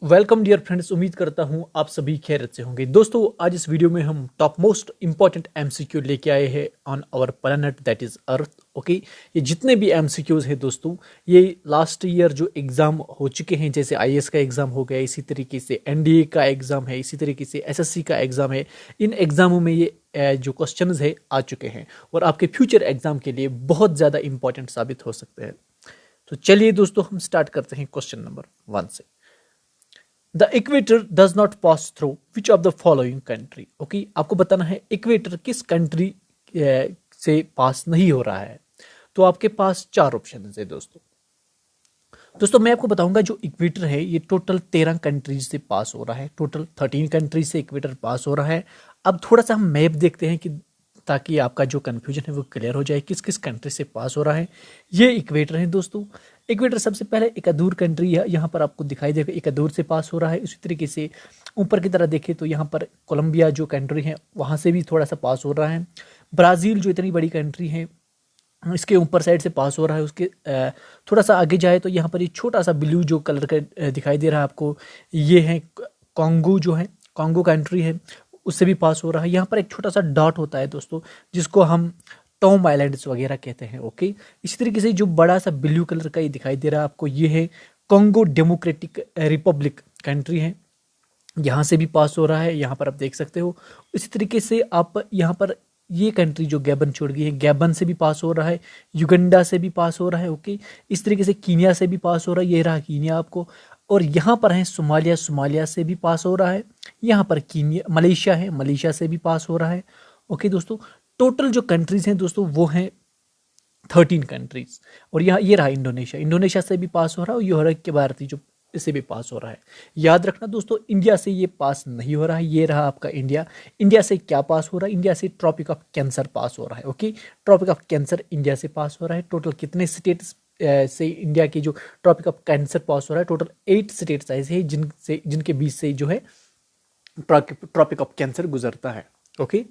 Welcome dear friends. उम्मीद करता हूं आप सभी खैरियत से होंगे। दोस्तों आज इस वीडियो में हम टॉप मोस्ट इंपॉर्टेंट एमसीक्यू लेके आए हैं on our planet that is Earth. Okay, ये जितने भी एमसीक्यूज हैं दोस्तों, ये लास्ट ईयर जो एग्जाम हो चुके हैं, जैसे आईएएस का एग्जाम हो गया, इसी तरीके से एनडीए का एग्जाम है, इसी तरीके से एसएससी का एग्जाम है। इन एग्जामों में ये जो क्वेश्चंस है आ चुके हैं और आपके फ्यूचर एग्जाम के लिए बहुत ज़्यादा इंपॉर्टेंट साबित हो सकते हैं। तो चलिए दोस्तों हम स्टार्ट करते हैं क्वेश्चन नंबर 1 से। The equator does not pass through which of the following country. Okay, आपको बताना है इक्वेटर किस कंट्री से पास नहीं हो रहा है। तो आपके पास 4 ऑप्शन है दोस्तों। मैं आपको बताऊंगा जो इक्वेटर है ये टोटल 13 कंट्रीज से पास हो रहा है। टोटल 13 कंट्रीज से इक्वेटर पास हो रहा है। अब थोड़ा सा हम मैप देखते हैं कि ताकि आपका जो कन्फ्यूजन है वो क्लियर हो जाए किस किस कंट्री से पास हो रहा है। ये इक्वेटर है दोस्तों। इक्वेटर सबसे पहले इक्वादोर कंट्री है, यहाँ पर आपको दिखाई देगा इक्वादोर से पास हो रहा है। इसी तरीके से ऊपर की तरह देखें तो यहाँ पर कोलंबिया जो कंट्री है वहाँ से भी थोड़ा सा पास हो रहा है। ब्राज़ील जो इतनी बड़ी कंट्री है इसके ऊपर साइड से पास हो रहा है। उसके थोड़ा सा आगे जाए तो यहाँ पर ये छोटा सा ब्लू जो कलर का दिखाई दे रहा है आपको, ये है कॉन्गो, जो है कॉन्गो कंट्री है, उससे भी पास हो रहा है। यहाँ पर एक छोटा सा डॉट होता है दोस्तों जिसको हम टॉम आइलैंड्स वगैरह कहते हैं। ओके, इसी तरीके से जो बड़ा सा ब्लू कलर का ये दिखाई दे रहा है आपको, ये है कॉन्गो डेमोक्रेटिक रिपब्लिक कंट्री है, यहाँ से भी पास हो रहा है। यहाँ पर आप देख सकते हो। इसी तरीके से आप यहाँ पर ये कंट्री जो गैबन छोड़ गई है, गैबन से भी पास हो रहा है, युगंडा से भी पास हो रहा है। ओके, इस तरीके से कीनिया से भी पास हो रहा है, ये रहा कीनिया आपको। और यहाँ पर है सोमालिया, सोमालिया से भी पास हो रहा है। यहाँ पर कीनिया, मलेशिया है, मलेशिया से भी पास हो रहा है। ओके दोस्तों, टोटल जो कंट्रीज हैं दोस्तों वो हैं 13 कंट्रीज। और यहाँ ये रहा इंडोनेशिया, इंडोनेशिया से भी पास हो रहा है। और ये हो रहा है कि भारतीय जो इससे भी पास हो रहा है। याद रखना दोस्तों, इंडिया से ये पास नहीं हो रहा है। ये रहा आपका इंडिया। इंडिया से क्या पास हो रहा है? इंडिया से ट्रॉपिक ऑफ कैंसर पास हो रहा है। Okay, Tropic of Cancer India से पास हो रहा है। टोटल कितने स्टेट्स से इंडिया की जो ट्रॉपिक ऑफ कैंसर पास हो रहा है? टोटल 8 स्टेट्स ऐसे हैं जिनके बीच से जो है ट्रॉपिक ऑफ कैंसर गुजरता है। ओके,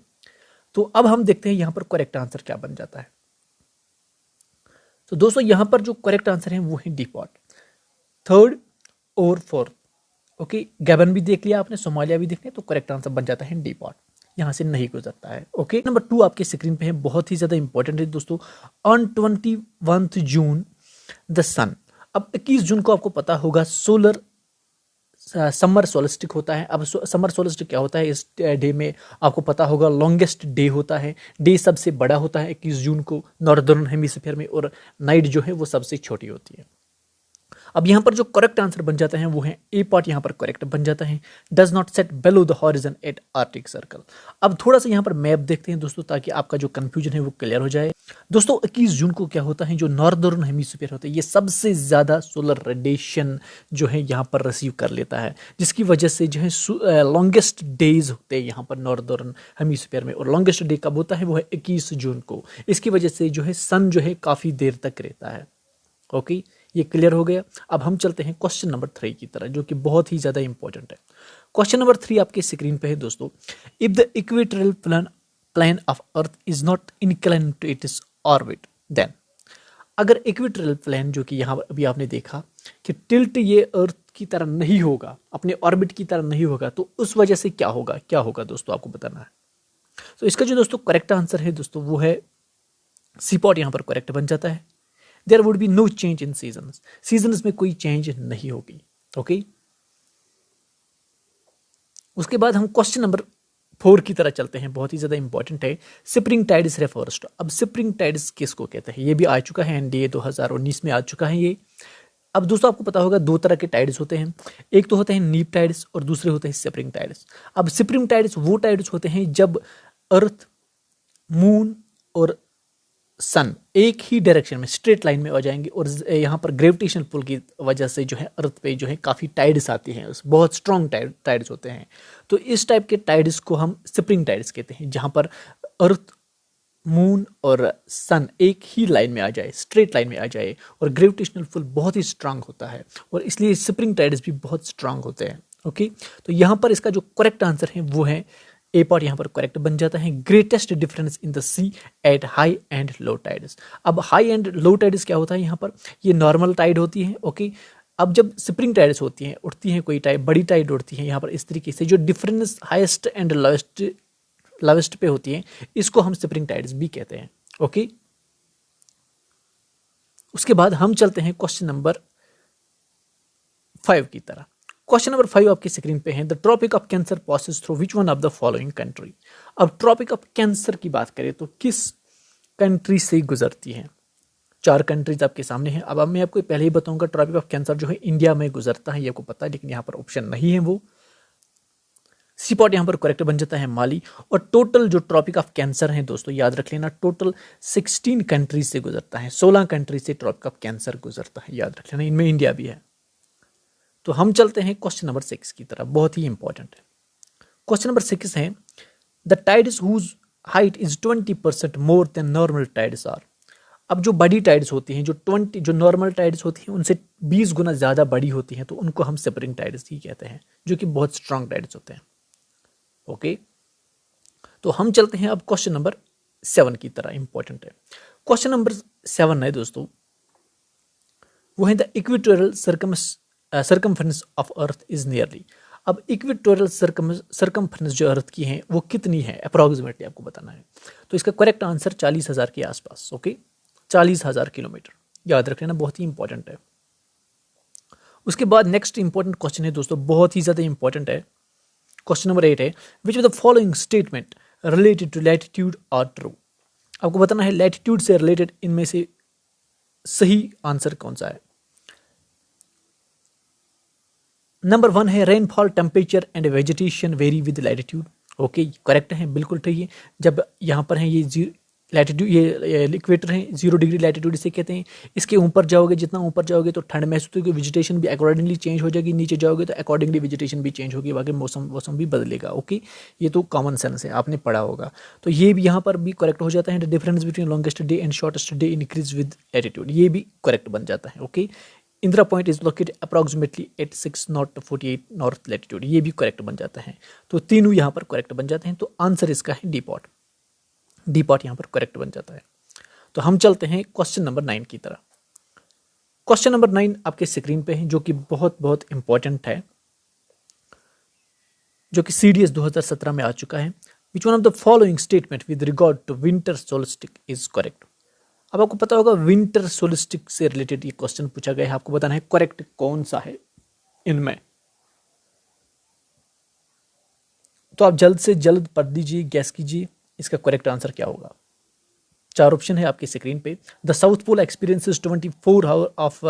तो अब हम देखते हैं यहां पर करेक्ट आंसर क्या बन जाता है। तो दोस्तों यहां पर जो करेक्ट आंसर है वो है डिपॉट, थर्ड और फोर्थ। ओके, गैबन भी देख लिया आपने, सोमालिया भी देख लिया, तो करेक्ट आंसर बन जाता है डिपॉट, यहां से नहीं गुजरता है। ओके, नंबर 2 आपके स्क्रीन पे है, बहुत ही ज्यादा इंपॉर्टेंट है दोस्तों। ऑन 21 जून द सन। अब 21 जून को आपको पता होगा सोलर समर सोलिस्टिक होता है। अब समर सोलिस्टिक क्या होता है? इस डे में आपको पता होगा लॉन्गेस्ट डे होता है, डे सबसे बड़ा होता है 21 जून को नॉर्दर्न हेमिस्फीयर में, और नाइट जो है वो सबसे छोटी होती है। अब यहाँ पर जो करेक्ट आंसर बन जाता है वो है ए पार्ट, यहाँ पर करेक्ट बन जाता है, does not set below the horizon at Arctic Circle. अब थोड़ा सा यहाँ पर मैप देखते हैं दोस्तों ताकि आपका जो कंफ्यूजन है वो क्लियर हो जाए। दोस्तों 21 जून को क्या होता है, जो नॉर्दर्न हेमिस्फीयर होता है ये सबसे ज्यादा सोलर रेडिएशन जो है यहाँ पर रिसीव कर लेता है, जिसकी वजह से जो है लॉन्गेस्ट डेज होते हैं यहाँ पर नॉर्दर्न हेमिस्फीयर में। और लॉन्गेस्ट डे कब होता है? वो है 21 जून को। इसकी वजह से जो है सन जो है काफी देर तक रहता है। ओके, ये क्लियर हो गया। अब हम चलते हैं क्वेश्चन नंबर 3 की तरह, जो कि बहुत ही ज्यादा इंपॉर्टेंट है। क्वेश्चन नंबर 3 आपके स्क्रीन पे है दोस्तों। If the equatorial plane of Earth is not incline to its orbit then. अगर इक्वेटोरियल प्लेन जो कि यहाँ अभी आपने देखा कि टिल्ट ये अर्थ की तरह नहीं होगा, अपने ऑर्बिट की तरह नहीं होगा, तो उस वजह से क्या होगा? क्या होगा दोस्तों आपको बताना है। तो इसका जो दोस्तों करेक्ट आंसर है दोस्तों वो है सी पॉट, यहाँ पर करेक्ट बन जाता है। There would be no change in seasons, seasons में कोई चेंज नहीं होगी। ओके, उसके बाद हम क्वेश्चन नंबर 4 की तरह चलते हैं, बहुत ही ज्यादा इंपॉर्टेंट है। Spring tides refers to. अब स्प्रिंग टाइड्स किसको कहते हैं? ये भी आ चुका है, एनडीए 2019 में आ चुका है ये। अब दोस्तों आपको पता होगा 2 तरह के टाइड्स होते हैं, एक तो होते हैं नीप टाइड्स और दूसरे होते हैं स्प्रिंग टाइड्स। अब स्प्रिंग टाइड्स वो टाइड्स होते हैं जब अर्थ, मून और सन एक ही डायरेक्शन में स्ट्रेट लाइन में आ जाएंगे, और यहाँ पर ग्रेविटेशनल पुल की वजह से जो है अर्थ पे जो है काफ़ी टाइड्स आती हैं, बहुत स्ट्रॉन्ग टाइड्स होते हैं। तो इस टाइप के टाइड्स को हम स्प्रिंग टाइड्स कहते हैं, जहाँ पर अर्थ, मून और सन एक ही लाइन में आ जाए, स्ट्रेट लाइन में आ जाए, और ग्रेविटेशनल पुल बहुत ही स्ट्रांग होता है, और इसलिए स्प्रिंग टाइड्स भी बहुत स्ट्रांग होते हैं। ओके, तो यहाँ पर इसका जो करेक्ट आंसर है वो है ए पार्ट, यहाँ पर करेक्ट बन जाता है। Greatest difference in the sea at high and low tides. अब हाई एंड लो टाइड्स क्या होता है? यहाँ पर ये नॉर्मल टाइड होती है। ओके, अब जब स्प्रिंग टाइड्स होती हैं, उठती हैं, कोई टाइड, बड़ी टाइड उठती है यहाँ पर इस तरीके से, जो डिफरेंस हाईएस्ट एंड लोवेस्ट पे होती है, इसको हम स्प्रिंग टाइड्स भी कहते हैं। ओके, उसके बाद हम चलते हैं क्वेश्चन नंबर 5 की तरह। क्वेश्चन नंबर 5 आपकी स्क्रीन पे है, the Tropic of Cancer passes through which one of the following country. अब ट्रॉपिक ऑफ कैंसर की बात करें तो किस कंट्री से गुजरती है? 4 कंट्रीज आपके सामने हैं। अब मैं आपको पहले ही बताऊंगा, ट्रॉपिक ऑफ कैंसर जो है इंडिया में गुजरता है, ये आपको पता है, लेकिन यहाँ पर ऑप्शन नहीं है। वो सी पॉट यहाँ पर करेक्ट बन जाता है, माली। और टोटल जो ट्रॉपिक ऑफ कैंसर है दोस्तों, याद रख लेना, टोटल 16 कंट्रीज से गुजरता है, 16 कंट्रीज से ट्रॉपिक ऑफ कैंसर गुजरता है, याद रख लेना, इनमें इंडिया भी है। तो हम चलते हैं क्वेश्चन नंबर 6 की तरफ, बहुत ही इंपॉर्टेंट है। क्वेश्चन नंबर 6 है, the tides whose height is 20% more than normal tides are. अब जो बड़ी टाइड्स होती हैं, जो नॉर्मल टाइड्स होती हैं उनसे 20 गुना ज़्यादा बड़ी होती हैं, तो उनको हम स्प्रिंग टाइड्स ही कहते हैं, जो कि बहुत स्ट्रांग टाइड्स होते हैं। ओके, तो हम चलते हैं अब क्वेश्चन नंबर 7 की तरह, इंपॉर्टेंट है। क्वेश्चन नंबर 7 है दोस्तों, वो है the equatorial circumference of Earth is nearly. अब इक्वेटोरियल सर्कमफ्रेंस जो अर्थ की है वो कितनी है अप्रॉक्सीमेटली, आपको बताना है। तो इसका करेक्ट आंसर 40,000 के आसपास। ओके, 40,000 किलोमीटर, याद रख लेना, बहुत ही इंपॉर्टेंट है। उसके बाद नेक्स्ट इंपॉर्टेंट क्वेश्चन है दोस्तों, बहुत ही ज़्यादा इंपॉर्टेंट है। क्वेश्चन नंबर 8 है, which of the following statement related to latitude are true. आपको बताना है लैटिट्यूड से रिलेटेड इनमें से सही आंसर कौन सा है। नंबर 1 है, rainfall temperature and vegetation very with latitude. Okay, correct है, बिल्कुल ठीक है। जब यहाँ पर है ये लैटिट्यूड, ये इक्वेटर है, 0 डिग्री लैटिट्यूड इसे कहते हैं। इसके ऊपर जाओगे, जितना ऊपर जाओगे तो ठंड महसूस होगी, वेजिटेशन भी अकॉर्डिंगली चेंज हो जाएगी, नीचे जाओगे तो अकॉर्डिंगली वेजिटेशन भी चेंज होगी, बाकी मौसम भी बदलेगा। ओके, ये तो कॉमन सेंस है, आपने पढ़ा होगा। तो ये भी यहाँ पर भी करेक्ट हो जाता है। The difference between longest day and shortest day increase with latitude, ये भी करेक्ट बन जाता है। Okay, Indira Point is located approximately at 6 not 48 north latitude, ये भी करेक्ट बन जाता है। तो तीनों यहाँ पर करेक्ट बन जाते हैं। तो आंसर इसका है डी पॉट यहाँ पर करेक्ट बन जाता है। तो हम चलते हैं क्वेश्चन नंबर 9 की तरह। क्वेश्चन नंबर 9 आपके स्क्रीन पे है, जो कि बहुत बहुत इंपॉर्टेंट है, जो कि CDS 2017 में आ चुका है। Which one of the following statement with regard to winter solstice is correct. अब आपको पता होगा विंटर सोल्स्टिक से रिलेटेड ये क्वेश्चन पूछा गया है, आपको बताना है करेक्ट कौन सा है इनमें। तो आप जल्द से जल्द पढ़ दीजिए, गैस कीजिए इसका करेक्ट आंसर क्या होगा। 4 ऑप्शन है आपकी स्क्रीन पे। The South Pole experiences 24 hour of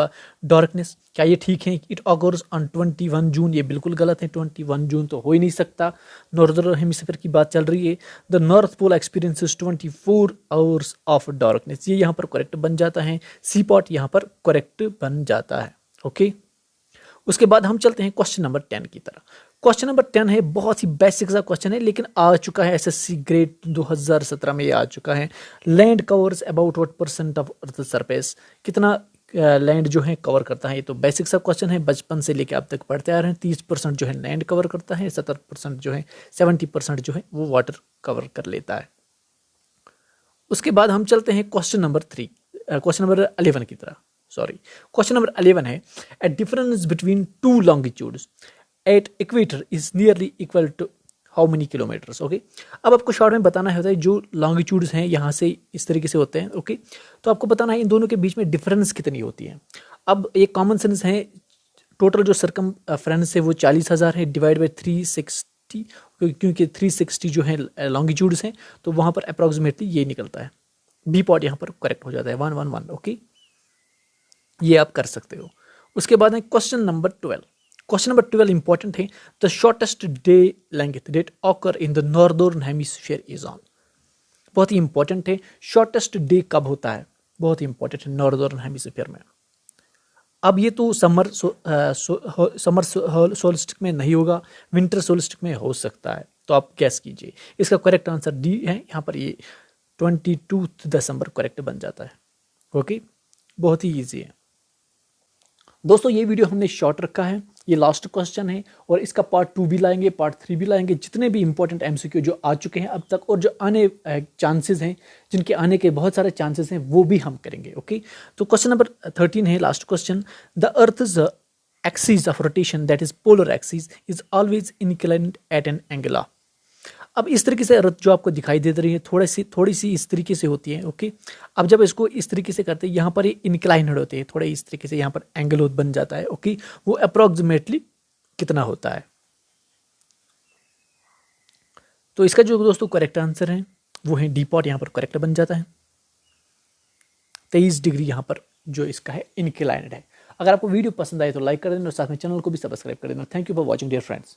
darkness, क्या ये ठीक है? इट ऑकर्स ऑन 21 जून, ये बिल्कुल गलत है, 21 जून तो हो ही नहीं सकता, नॉर्दर्न हेमिस्फीयर की बात चल रही है। The North Pole experiences 24 hours of darkness, ये यहाँ पर करेक्ट बन जाता है। सी पॉट यहाँ पर करेक्ट बन जाता है। ओके, उसके बाद हम चलते हैं क्वेश्चन नंबर 10 की तरफ। क्वेश्चन नंबर 10 है, बहुत ही बेसिक सा क्वेश्चन है, लेकिन आ चुका है SSC ग्रेड 2017 में, ये आ चुका है। Land covers about what % of earth surface, कितना लैंड जो है कवर करता है। ये तो बेसिक सा क्वेश्चन है, बचपन से लेकर अब तक पढ़ते आ रहे हैं। 30% जो है लैंड कवर करता है, 70% जो है 70% जो है वो वाटर कवर कर लेता है। उसके बाद हम चलते हैं क्वेश्चन नंबर 11 की तरफ। क्वेश्चन नंबर 11 है, a difference between 2 longitudes at equator is nearly equal to how many kilometres. Okay, अब आपको शॉर्ट में बताना होता है जो लॉन्गिट्यूड्स हैं यहाँ से इस तरीके से होते हैं। ओके, तो आपको बताना है इन दोनों के बीच में डिफरेंस कितनी होती है। अब ये कॉमन सेंस है, टोटल जो सर्कमफ्रेंस है वो 40,000 है, डिवाइड बाई 360, क्योंकि 360 जो है लॉन्गिट्यूड्स हैं, तो वहाँ पर अप्रॉक्सीमेटली ये निकलता है। बी पॉट यहाँ पर करेक्ट हो जाता है, 111। ओके, ये आप कर सकते हो। उसके बाद है question number 12। Question number 12 important है, the shortest day length date occur in the northern hemisphere is on. बहुत ही इंपॉर्टेंट है, शॉर्टेस्ट डे कब होता है, बहुत ही इंपॉर्टेंट है नॉर्दर्न हेमिस्फीयर में। अब ये तो समर सोल्स्टिक में नहीं होगा, विंटर सोल्स्टिक में हो सकता है, तो आप गैस कीजिए। इसका करेक्ट आंसर डी है, यहाँ पर ये 22 दिसंबर करेक्ट बन जाता है। ओके, बहुत ही ईजी है दोस्तों। ये वीडियो हमने शॉर्ट रखा है, ये लास्ट क्वेश्चन है, और इसका पार्ट 2 भी लाएंगे, पार्ट 3 भी लाएंगे। जितने भी इंपॉर्टेंट MCQ जो आ चुके हैं अब तक और जो आने चांसेस हैं, जिनके आने के बहुत सारे चांसेस हैं, वो भी हम करेंगे। ओके, तो क्वेश्चन नंबर 13 है last question, the earth axis of rotation, that is polar axis, is always inclined at an angle of. अब इस तरीके से अर्थ जो आपको दिखाई दे रही है थोड़ी सी इस तरीके से होती है। ओके, अब जब इसको इस तरीके से करते हैं यहाँ पर ये इंक्लाइंड होते हैं, थोड़े इस तरीके से यहाँ पर एंगल बन जाता है। ओके, वो अप्रोक्सीमेटली कितना होता है। तो इसका जो दोस्तों करेक्ट आंसर है वो है डी पॉट, यहाँ पर करेक्ट बन जाता है। 23 डिग्री यहाँ पर जो इसका है इंक्लाइंड है। अगर आपको वीडियो पसंद आए तो लाइक कर देना और साथ में चैनल को भी सब्सक्राइब कर देना। Thank you for watching dear friends.